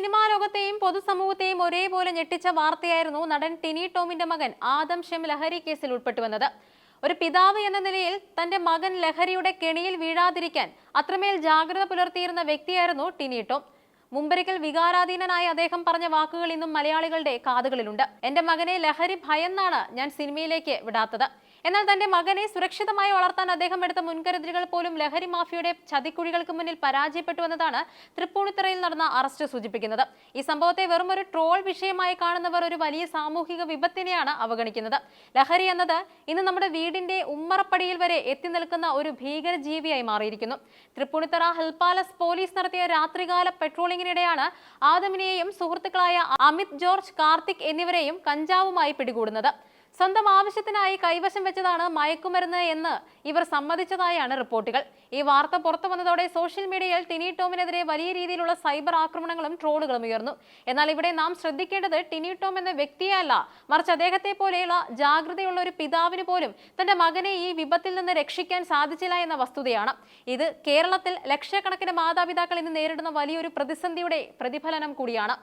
Cinema ലോകത്തെയും പൊതുസമൂഹത്തെയും ഒരേപോലെ ഞെട്ടിച്ച വാർത്തയായിരുന്നു നടൻ ടിനി ടോമിന്റെ മകൻ ആദം ഷെം ലഹരി കേസിൽ ഉൾപ്പെട്ടുവന്നത്. ഒരു പിതാവ് എന്ന നിലയിൽ തന്റെ മകൻ ലഹരിയുടെ കെണിയിൽ വീഴാതിരിക്കാൻ അത്രമേൽ ജാഗ്രത പുലർത്തിയിരുന്ന വ്യക്തിയായിരുന്നു ടിനി ടോം. മുമ്പൊരിക്കൽ വികാരാധീനനായ അദ്ദേഹം പറഞ്ഞ വാക്കുകൾ ഇന്നും മലയാളികളുടെ കാതുകളിലുണ്ട്. എന്റെ മകനെ ലഹരി ഭയന്നാണ് ഞാൻ സിനിമയിലേക്ക് വിടാത്തത്. എന്നാൽ തന്റെ മകനെ സുരക്ഷിതമായി വളർത്താൻ അദ്ദേഹം എടുത്ത മുൻകരുതലുകൾ പോലും ലഹരി മാഫിയയുടെ ചതിക്കുഴികൾക്ക് മുന്നിൽ പരാജയപ്പെട്ടുവെന്നതാണ് തൃപ്പൂണിത്തുറയിൽ നടന്ന അറസ്റ്റ് സൂചിപ്പിക്കുന്നത്. ഈ സംഭവത്തെ വെറും ഒരു ട്രോൾ വിഷയമായി കാണുന്നവർ ഒരു വലിയ സാമൂഹിക വിപത്തിനെയാണ് അവഗണിക്കുന്നത്. ലഹരി എന്നത് ഇന്ന് നമ്മുടെ വീടിന്റെ ഉമ്മറപ്പടിയിൽ വരെ എത്തി നിൽക്കുന്ന ഒരു ഭീകര ജീവിയായി മാറിയിരിക്കുന്നു. തൃപ്പൂണിത്തുറ ഹിൽ പാലസ് പോലീസ് നടത്തിയ രാത്രികാല പെട്രോളിംഗിനിടെയാണ് ആദമിനെയും സുഹൃത്തുക്കളായ അമിത് ജോർജ്, കാർത്തിക് എന്നിവരെയും കഞ്ചാവുമായി പിടികൂടുന്നത്. സ്വന്തം ആവശ്യത്തിനായി കൈവശം വെച്ചതാണ് മയക്കുമരുന്ന് എന്ന് ഇവർ സമ്മതിച്ചതായാണ് റിപ്പോർട്ടുകൾ. ഈ വാർത്ത പുറത്തു വന്നതോടെ സോഷ്യൽ മീഡിയയിൽ ടിനി ടോമിനെതിരെ വലിയ രീതിയിലുള്ള സൈബർ ആക്രമണങ്ങളും ട്രോളുകളും ഉയർന്നു. എന്നാൽ ഇവിടെ നാം ശ്രദ്ധിക്കേണ്ടത് ടിനി ടോം എന്ന വ്യക്തിയല്ല, മറിച്ച് അദ്ദേഹത്തെ പോലെയുള്ള ജാഗ്രതയുള്ള ഒരു പിതാവിന് പോലും തന്റെ മകനെ ഈ വിപത്തിൽ നിന്ന് രക്ഷിക്കാൻ സാധിച്ചില്ല എന്ന വസ്തുതയാണ്. ഇത് കേരളത്തിൽ ലക്ഷക്കണക്കിന് മാതാപിതാക്കൾ ഇന്ന് നേരിടുന്ന വലിയൊരു പ്രതിസന്ധിയുടെ പ്രതിഫലനം കൂടിയാണ്.